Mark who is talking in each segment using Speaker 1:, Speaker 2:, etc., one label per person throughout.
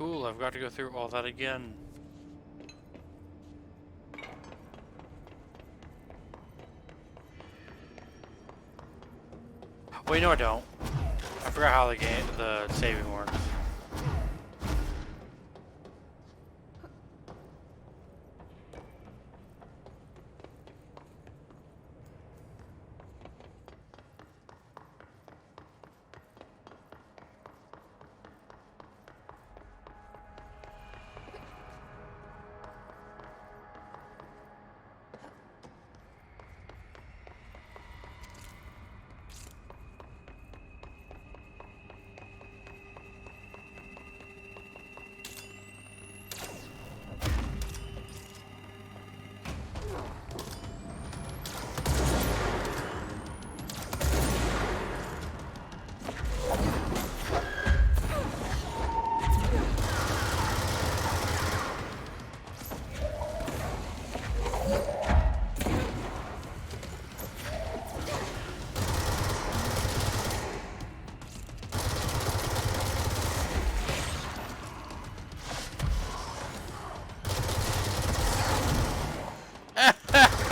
Speaker 1: Cool, I've got to go through all that again. Wait, no I don't. I forgot how the saving works.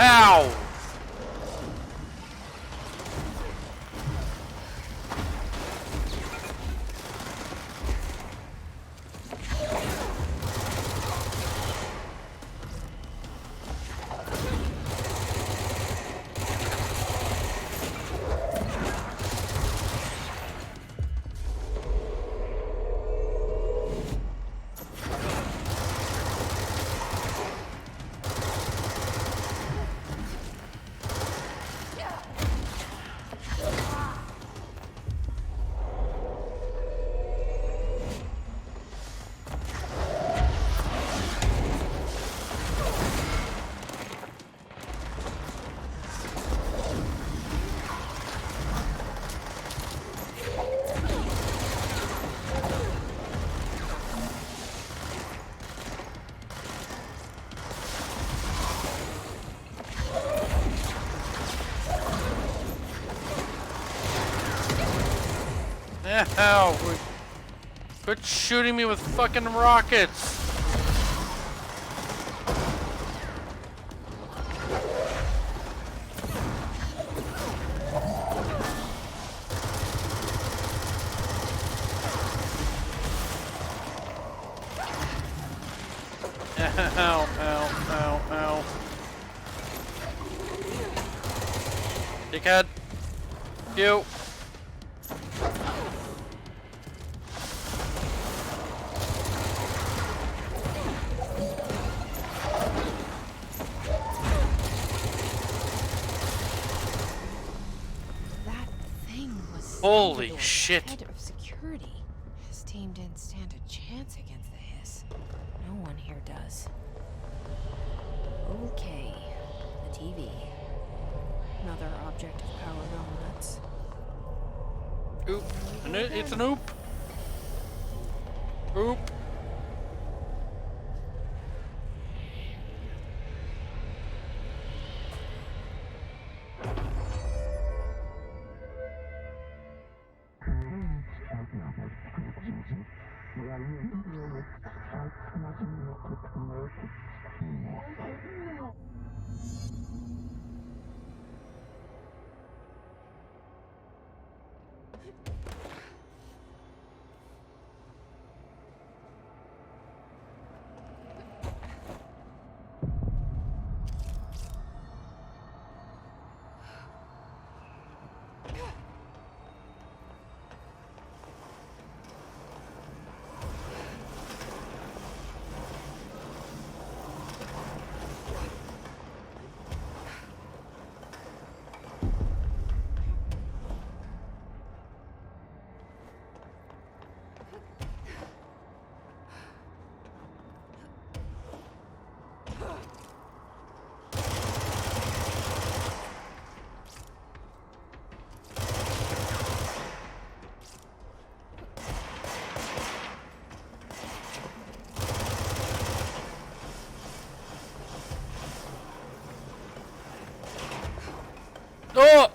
Speaker 1: Ow! Ow! Quit shooting me with fucking rockets! Ow, ow, ow, ow. Dickhead. You. Holy shit.
Speaker 2: Head of security. His team didn't stand a chance against the Hiss. No one here does. Okay. The TV. Another object of power dominance.
Speaker 1: Oop. It's an oop. Oop.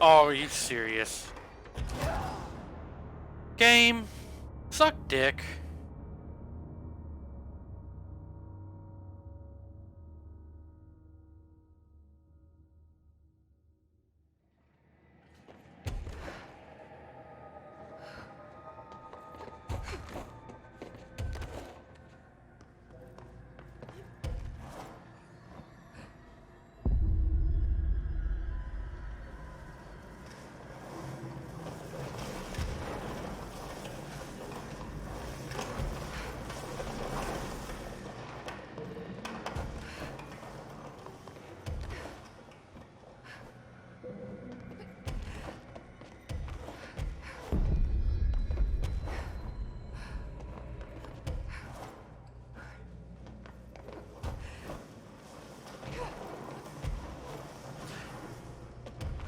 Speaker 1: Oh, are you serious? Game. Suck dick.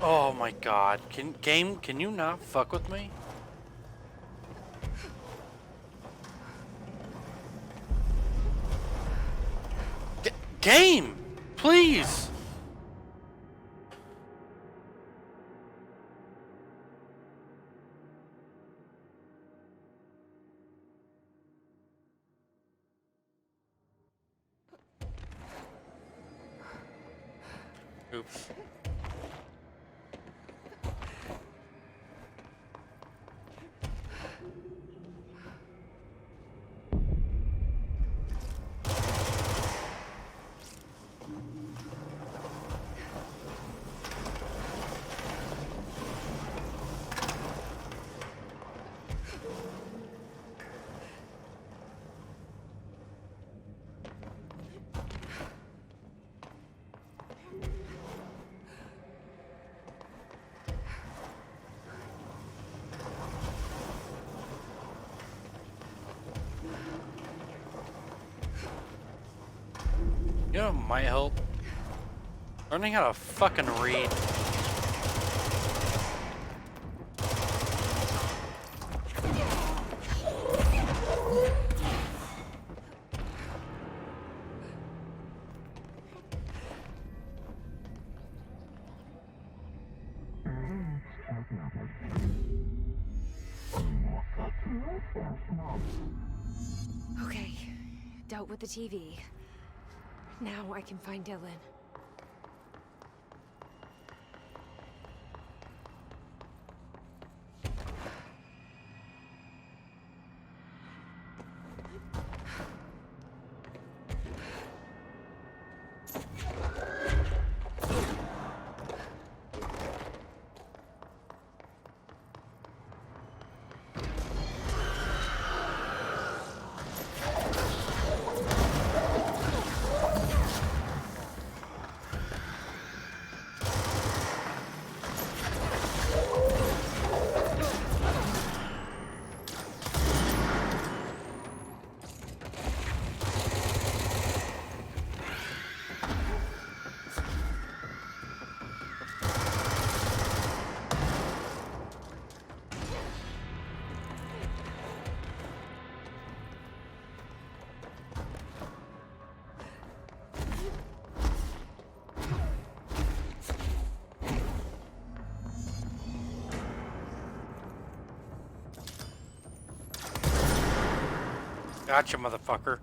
Speaker 1: Oh my god. Can you not fuck with me? Game! Please! Oops. You know what might help? Learning how to fucking read.
Speaker 2: Okay, dealt with the TV. Now I can find Dylan. Gotcha, motherfucker.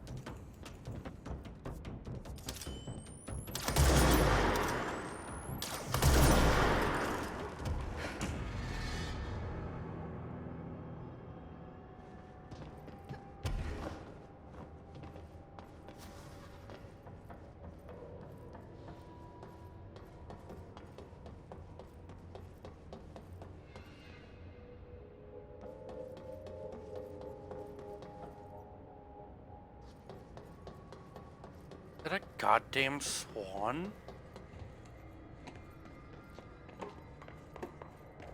Speaker 2: Is that a goddamn swan?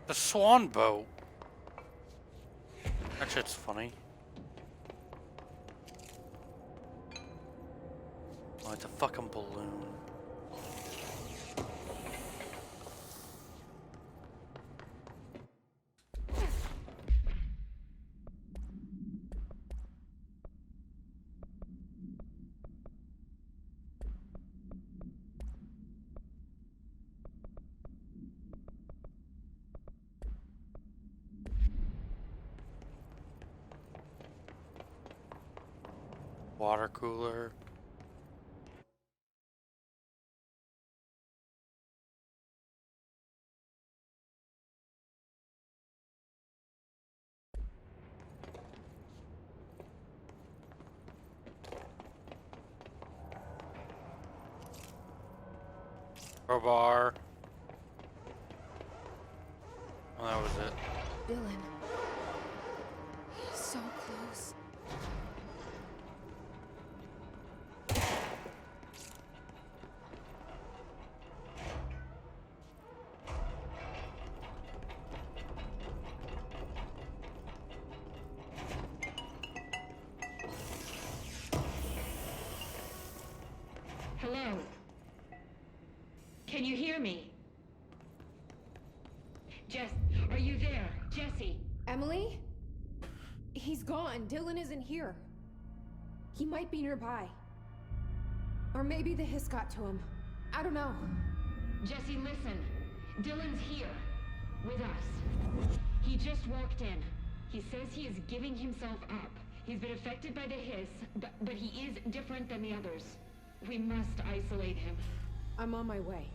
Speaker 2: The swan boat. That shit's funny. Oh, it's a fucking balloon. Water cooler. Crowbar. Oh, that was it. Dylan. So close.
Speaker 3: Hello? Can you hear me?
Speaker 2: okay? He's gone. Dylan isn't here. He might be nearby. Or maybe the hiss got to him. I don't know.
Speaker 3: Jesse, listen. Dylan's here. With us. He just walked in. He says he is giving himself up. He's been affected by the hiss, but he is different than the others. We must isolate him.
Speaker 2: I'm on my way.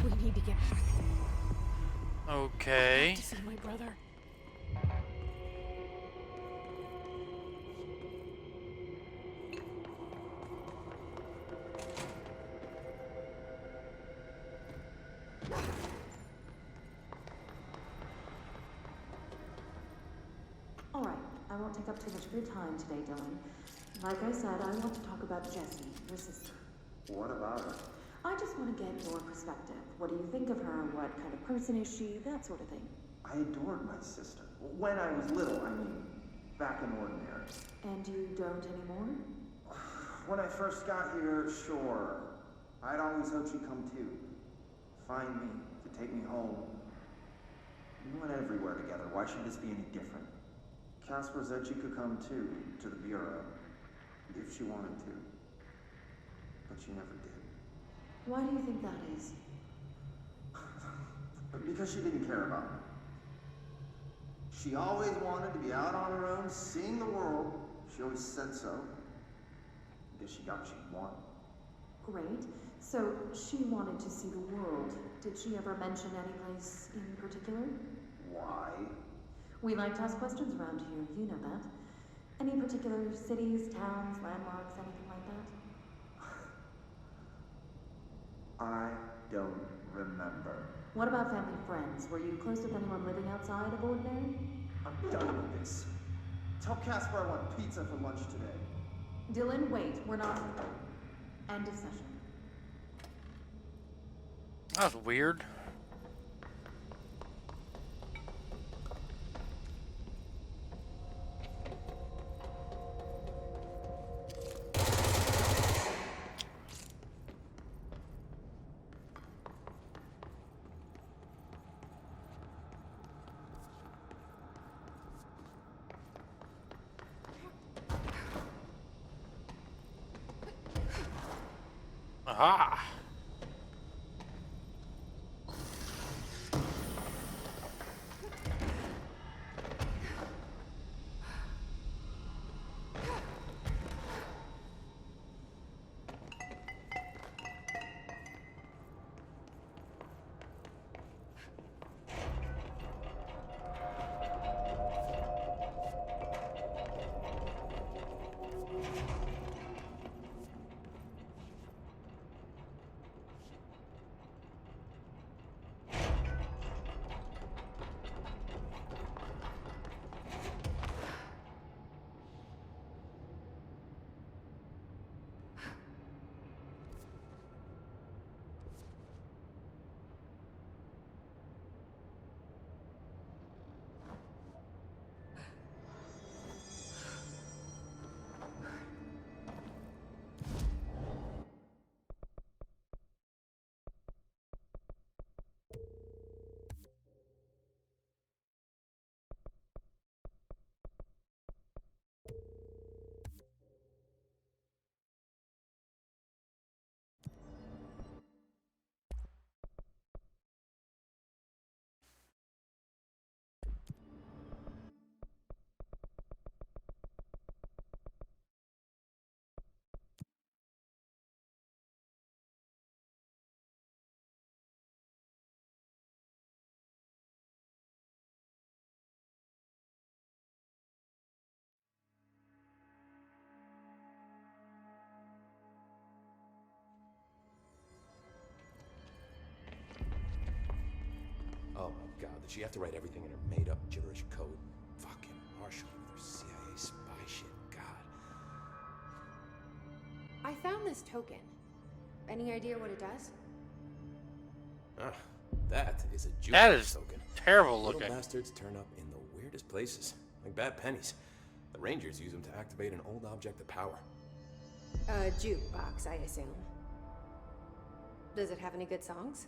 Speaker 2: We need to get back.
Speaker 1: Okay.
Speaker 2: I have to see my brother.
Speaker 4: Alright, I won't take up too much of your time today, Dylan. Like I said, I want to talk about Jessie, your sister.
Speaker 5: What about her?
Speaker 4: I just want to get your perspective. What do you think of her? What kind of person is she? That sort of thing.
Speaker 5: I adored my sister. When I was little, I mean, back in Ordinary.
Speaker 4: And you don't anymore?
Speaker 5: When I first got here, sure. I'd always hoped she'd come too. Find me, to take me home. We went everywhere together. Why should this be any different? Casper said she could come too, to the Bureau, if she wanted to. But she never did.
Speaker 4: Why do you think that is?
Speaker 5: Because she didn't care about me. She always wanted to be out on her own, seeing the world. She always said so. I guess she got what she wanted.
Speaker 4: Great. So, she wanted to see the world. Did she ever mention any place in particular?
Speaker 5: Why?
Speaker 4: We like to ask questions around here, you know that. Any particular cities, towns, landmarks, anything like that?
Speaker 5: I don't remember.
Speaker 4: What about family friends? Were you close with anyone living outside of Ordinary?
Speaker 5: I'm done with this. Tell Casper I want pizza for lunch today.
Speaker 4: Dylan, wait. We're not... End of session.
Speaker 1: That was weird. Aha!
Speaker 6: Oh my god, did she have to write everything in her made-up gibberish code? Fucking Marshall with her CIA spy shit, god.
Speaker 2: I found this token. Any idea what it does?
Speaker 6: Ah, that is a jukebox
Speaker 1: That is
Speaker 6: token.
Speaker 1: terrible
Speaker 6: Little
Speaker 1: looking.
Speaker 6: bastards turn up in the weirdest places, like bad pennies. The Rangers use them to activate an old object of power.
Speaker 2: A jukebox, I assume. Does it have any good songs?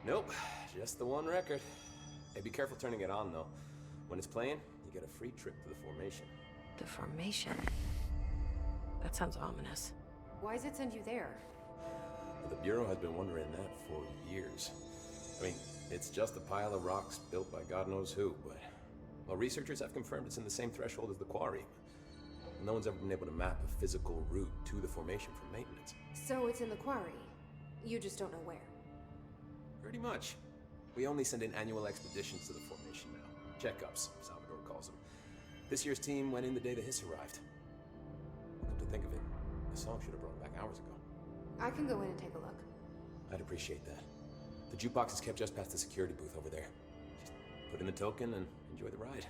Speaker 6: Nope, just the one record. Hey, be careful turning it on, though. When it's playing, you get a free trip to the formation.
Speaker 7: The formation? That sounds ominous.
Speaker 2: Why does it send you there?
Speaker 6: The Bureau has been wondering that for years. I mean, it's just a pile of rocks built by God knows who, but... Well, researchers have confirmed it's in the same threshold as the quarry. No one's ever been able to map a physical route to the formation for maintenance.
Speaker 2: So it's in the quarry. You just don't know where.
Speaker 6: Pretty much. We only send in annual expeditions to the formation now. Checkups, Salvador calls them. This year's team went in the day the hiss arrived. Come to think of it, the song should have brought back hours ago.
Speaker 2: I can go in and take a look.
Speaker 6: I'd appreciate that. The jukebox is kept just past the security booth over there. Just put in the token and enjoy the ride.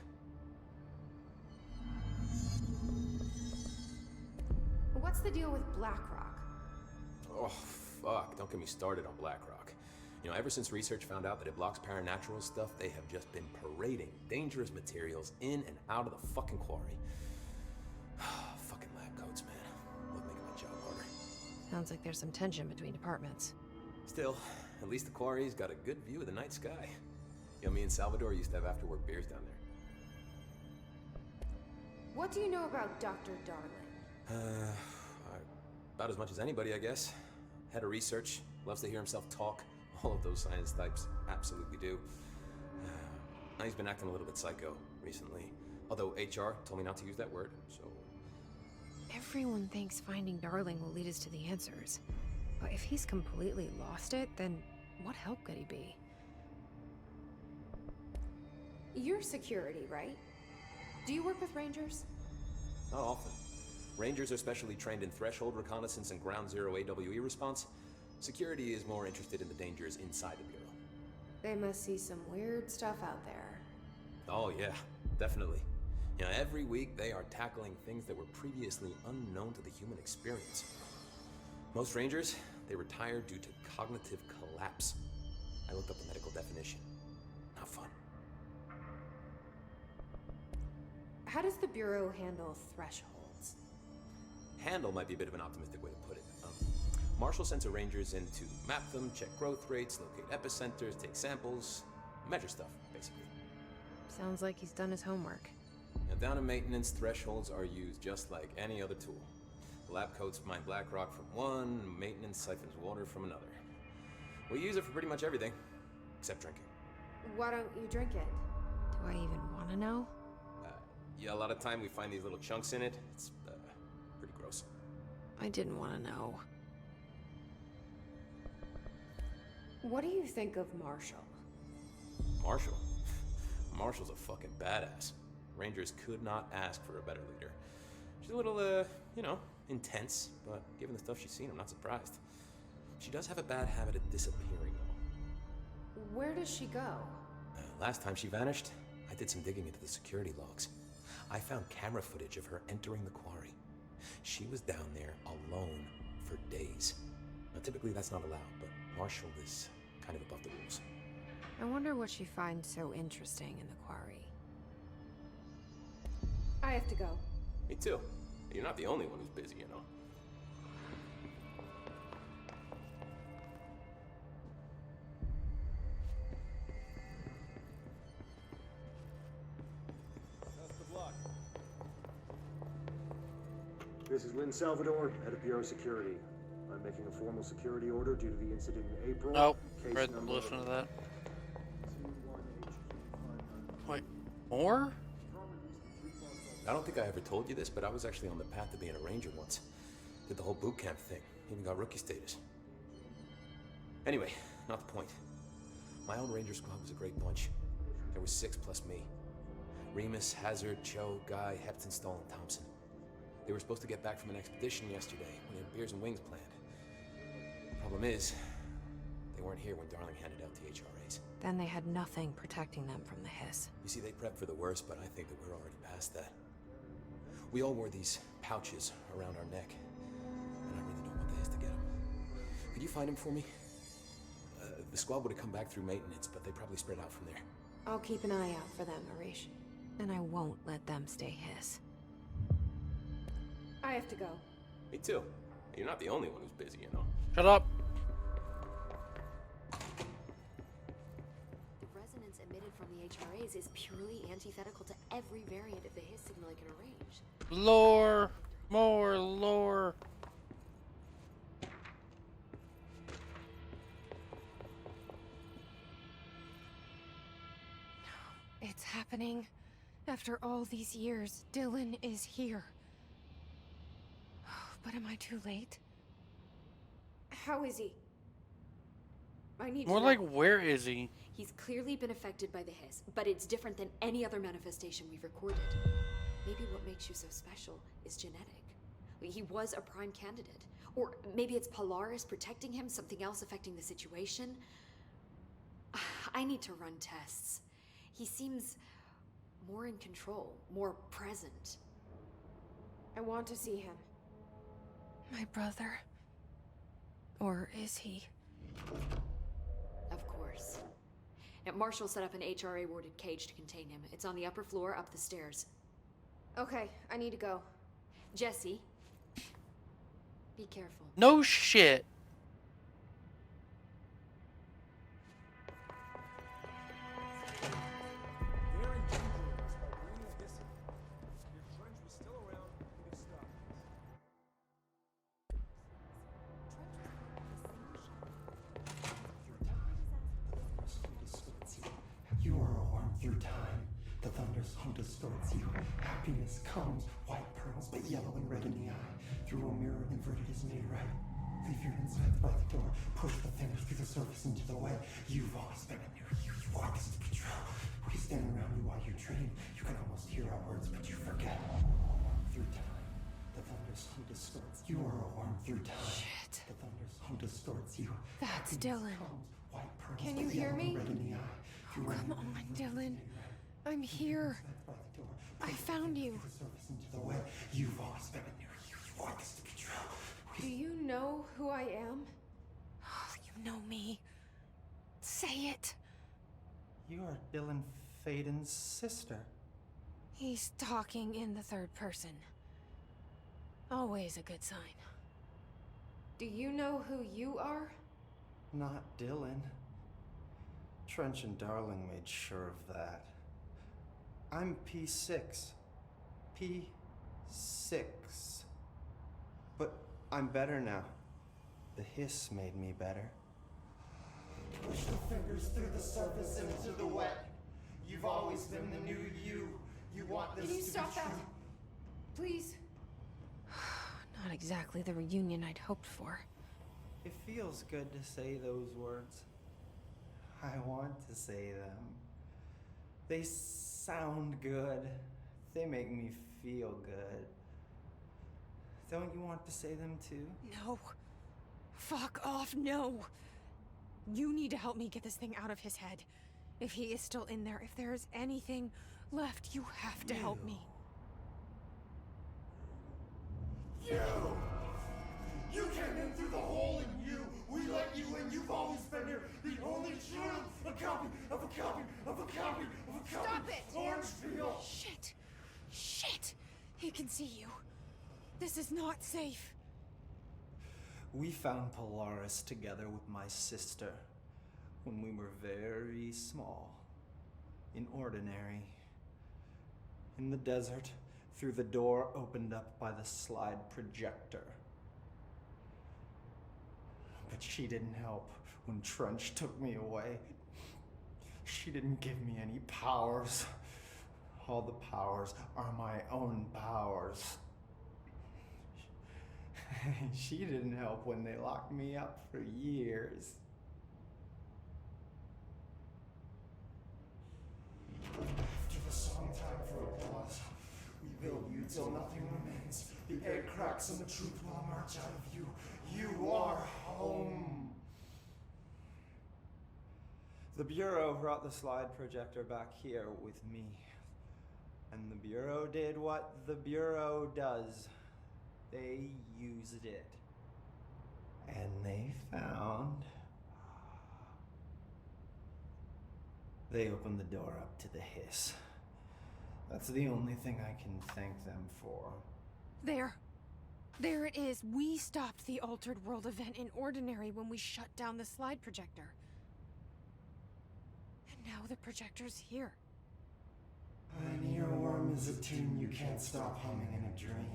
Speaker 2: What's the deal with Blackrock?
Speaker 6: Oh, fuck. Don't get me started on Blackrock. You know, ever since research found out that it blocks paranatural stuff, they have just been parading dangerous materials in and out of the fucking quarry. Fucking lab coats, man. Love making my job harder.
Speaker 7: Sounds like there's some tension between departments.
Speaker 6: Still, at least the quarry's got a good view of the night sky. You know, me and Salvador used to have after-work beers down there.
Speaker 2: What do you know about Dr. Darling?
Speaker 6: About as much as anybody, I guess. Head of research, loves to hear himself talk. All of those science types absolutely do. Now he's been acting a little bit psycho recently. Although HR told me not to use that word, so...
Speaker 7: Everyone thinks finding Darling will lead us to the answers. But if he's completely lost it, then what help could he be?
Speaker 2: You're security, right? Do you work with Rangers?
Speaker 6: Not often. Rangers are specially trained in threshold reconnaissance and ground zero AWE response. Security is more interested in the dangers inside the Bureau.
Speaker 2: They must see some weird stuff out there.
Speaker 6: Oh yeah, definitely. You know, every week they are tackling things that were previously unknown to the human experience. Most Rangers, they retire due to cognitive collapse. I looked up the medical definition. Not fun.
Speaker 2: How does the Bureau handle thresholds?
Speaker 6: Handle might be a bit of an optimistic way to put it. Marshall sends her Rangers in to map them, check growth rates, locate epicenters, take samples, measure stuff, basically.
Speaker 7: Sounds like he's done his homework.
Speaker 6: Now, down in maintenance, thresholds are used just like any other tool. The lab coats mine black rock from one, maintenance siphons water from another. We use it for pretty much everything, except drinking.
Speaker 2: Why don't you drink it?
Speaker 7: Do I even want to know?
Speaker 6: Yeah, a lot of time we find these little chunks in it. It's pretty gross.
Speaker 7: I didn't want to know.
Speaker 2: What do you think of Marshall?
Speaker 6: Marshall? Marshall's a fucking badass. Rangers could not ask for a better leader. She's a little, you know, intense, but given the stuff she's seen, I'm not surprised. She does have a bad habit of disappearing, though.
Speaker 2: Where does she go?
Speaker 6: Last time she vanished, I did some digging into the security logs. I found camera footage of her entering the quarry. She was down there alone for days. Now, typically that's not allowed, but Marshall is kind of above the rules.
Speaker 7: I wonder what she finds so interesting in the quarry.
Speaker 2: I have to go.
Speaker 6: Me too. You're not the only one who's busy, you know.
Speaker 8: This is Lynn Salvador, head of Bureau Security. I'm making a formal security order due to the incident in April.
Speaker 1: Nope.
Speaker 8: Case
Speaker 1: Read
Speaker 8: number
Speaker 1: listen to that.
Speaker 8: 21HQ500.
Speaker 1: Wait, more?
Speaker 6: I don't think I ever told you this, but I was actually on the path to being a ranger once. Did the whole boot camp thing. Even got rookie status. Anyway, not the point. My own ranger squad was a great bunch. There was 6 plus me. Remus, Hazard, Cho, Guy, Hepton, Stoll, and Thompson. They were supposed to get back from an expedition yesterday. We had beers and wings planned. Problem is, they weren't here when Darling handed out the HRAs.
Speaker 7: Then they had nothing protecting them from the hiss.
Speaker 6: You see, they prepped for the worst, but I think that we're already past that. We all wore these pouches around our neck, and I really don't want the hiss to get them. Could you find them for me? The squad would have come back through maintenance, but they probably spread out from there.
Speaker 2: I'll keep an eye out for them, Arish.
Speaker 7: And I won't let them stay hiss.
Speaker 2: I have to go.
Speaker 6: Me too. You're not the only one who's busy, you know.
Speaker 1: Shut up.
Speaker 9: from the HRAs is purely antithetical to every variant of the Hiss signal it can arrange.
Speaker 1: Lore. More lore.
Speaker 7: It's happening. After all these years, Dylan is here. But am I too late?
Speaker 2: How is he? I need
Speaker 1: More
Speaker 2: to
Speaker 1: like,
Speaker 2: know.
Speaker 1: where is he?
Speaker 9: He's clearly been affected by the Hiss, but it's different than any other manifestation we've recorded. Maybe what makes you so special is genetic. He was a prime candidate. Or maybe it's Polaris protecting him, something else affecting the situation. I need to run tests. He seems more in control, more present.
Speaker 2: I want to see him.
Speaker 7: My brother? Or is he?
Speaker 9: Of course. Now, Marshall set up an HRA-warded cage to contain him. It's on the upper floor, up the stairs.
Speaker 2: Okay, I need to go.
Speaker 9: Jesse, be careful.
Speaker 1: No shit.
Speaker 8: They're endangering us by bringing a Hiss in. If Trench was still around, we'd have stopped this.
Speaker 10: You are a worm through time. The thunderstorm distorts you. Happiness comes, white pearls, but yellow and red in the eye. Through a mirror, inverted is made right. Leave your insides by the door. Push the fingers through the surface into the way. You've always been a near you. You walk as the patrol. We stand around you while you dream. You can almost hear our words, but you forget. Through time, the thunderstorm distorts. You are a worm through time.
Speaker 7: Shit.
Speaker 10: The thunderstorm distorts you.
Speaker 7: That's
Speaker 10: Happiness
Speaker 7: Dylan.
Speaker 10: comes, white pearls,
Speaker 2: Can
Speaker 10: but
Speaker 2: you hear
Speaker 10: yellow and
Speaker 2: me?
Speaker 10: red in the eye. Through a
Speaker 7: Come
Speaker 10: mirror,
Speaker 7: on,
Speaker 10: inverted is
Speaker 7: Dylan.
Speaker 10: made right.
Speaker 7: I'm here.
Speaker 10: By the door.
Speaker 7: I found you.
Speaker 10: The surface into the way. You've always been a near you. You walk as the patrol.
Speaker 2: Do you know who I am?
Speaker 7: You know me. Say it.
Speaker 10: You are Dylan Faden's sister.
Speaker 7: He's talking in the third person. Always a good sign.
Speaker 2: Do you know who you are?
Speaker 10: Not Dylan. Trench and Darling made sure of that. I'm P6. P6. But I'm better now. The Hiss made me better. Push the fingers through the surface into the wet. You've always been the new you. You want this
Speaker 2: Can you
Speaker 10: to
Speaker 2: stop
Speaker 10: be
Speaker 2: that?
Speaker 10: true.
Speaker 2: Please?
Speaker 7: Not exactly the reunion I'd hoped for.
Speaker 10: It feels good to say those words. I want to say them. They sound good. They make me feel good. Don't you want to say them too?
Speaker 7: No. Fuck off, no. You need to help me get this thing out of his head. If he is still in there, if there is anything left, you have to help me.
Speaker 10: You! You came in through the hole in you! We let you in, you've always been here! The only truth! A copy of a copy of a copy of a copy!
Speaker 2: Stop it!
Speaker 10: Orangeville!
Speaker 7: Shit. Shit. He can see you. This is not safe.
Speaker 10: We found Polaris together with my sister when we were very small, in Ordinary, in the desert, through the door opened up by the slide projector. But she didn't help when Trench took me away. She didn't give me any powers. All the powers are my own powers. She didn't help when they locked me up for years. After the song time for applause, we build you till nothing remains. The egg cracks and the truth will emerge out of you. You are home. The Bureau brought the slide projector back here with me. And the Bureau did what the Bureau does. They used it. And they found... They opened the door up to the Hiss. That's the only thing I can thank them for.
Speaker 7: There. There it is. We stopped the Altered World event in Ordinary when we shut down the slide projector. And Now the projector's here.
Speaker 10: An earworm is a tune you can't stop humming in a dream.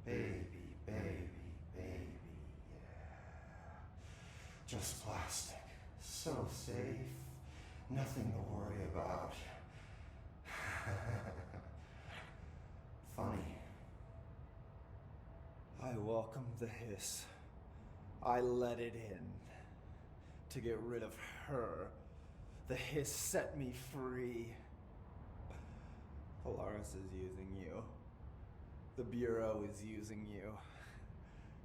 Speaker 10: Baby, baby, baby, yeah. Just plastic. So safe. Nothing to worry about. Funny.
Speaker 11: I welcomed the hiss. I let it in. To get rid of her. The hiss set me free. Polaris is using you. The Bureau is using you.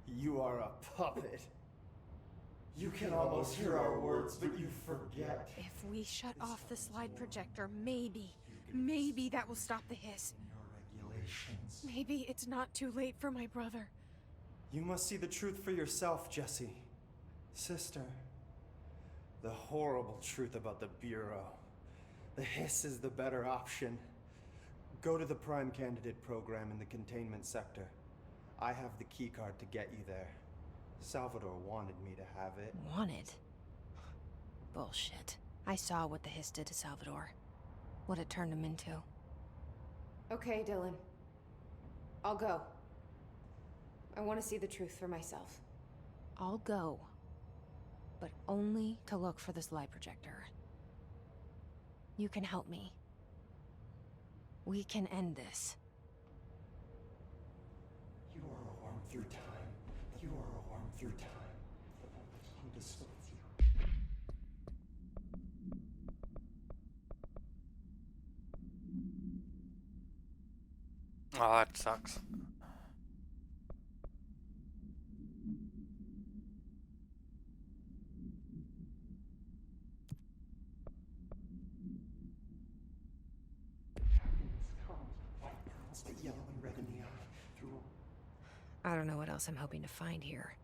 Speaker 11: You are a puppet.
Speaker 10: You can almost hear our words, but you forget.
Speaker 7: If we shut off the slide projector, maybe that will stop the hiss.
Speaker 10: Your regulations.
Speaker 7: Maybe it's not too late for my brother.
Speaker 11: You must see the truth for yourself, Jesse. Sister. The horrible truth about the Bureau. The hiss is the better option. Go to the Prime Candidate program in the containment sector. I have the keycard to get you there. Salvador wanted me to have it.
Speaker 7: Wanted? Bullshit. I saw what the hiss did to Salvador. What it turned him into.
Speaker 2: Okay, Dylan. I'll go. I want to see the truth for myself.
Speaker 7: I'll go. But only to look for the slide projector. You can help me. We can end this.
Speaker 10: You are a worm through time. You are a worm through time. The Thunder's Home distorts you.
Speaker 1: Oh, that sucks.
Speaker 10: Yellow and red in the eye. Through.
Speaker 7: I don't know what else I'm hoping to find here.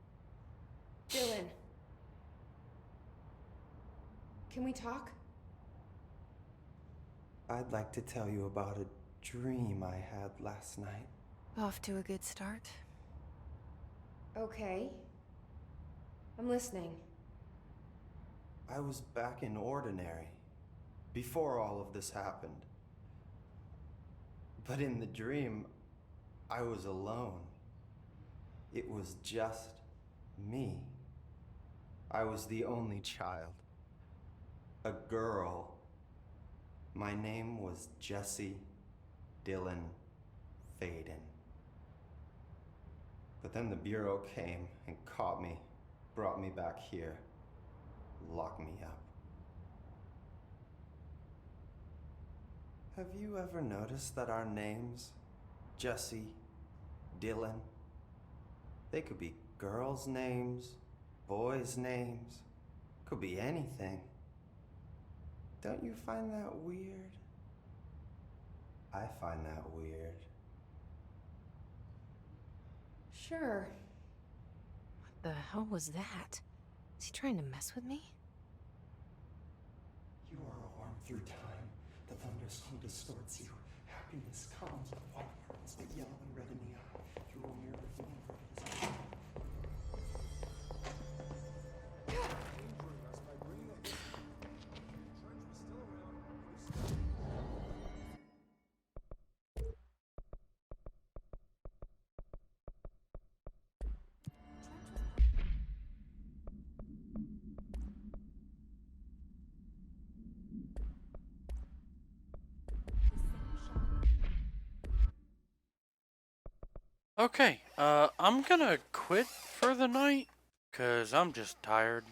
Speaker 2: Dylan. Can we talk?
Speaker 11: I'd like to tell you about a dream I had last night.
Speaker 7: Off to a good start.
Speaker 2: Okay. I'm listening.
Speaker 11: I was back in Ordinary, before all of this happened. But in the dream, I was alone. It was just me. I was the only child. A girl. My name was Jesse Dylan Faden. But then the Bureau came and caught me, brought me back here, locked me up. Have you ever noticed that our names, Jesse, Dylan, they could be girls' names, boys' names, could be anything. Don't you find that weird? I find that weird.
Speaker 2: Sure.
Speaker 7: What the hell was that? Is he trying to mess with me?
Speaker 10: You are a worm through time. The Thunder's Home distorts you. Happiness comes with white pearls, but yellow and red in the eye. Through a mirror you inverted as
Speaker 1: Okay, I'm gonna quit for the night, 'cause I'm just tired.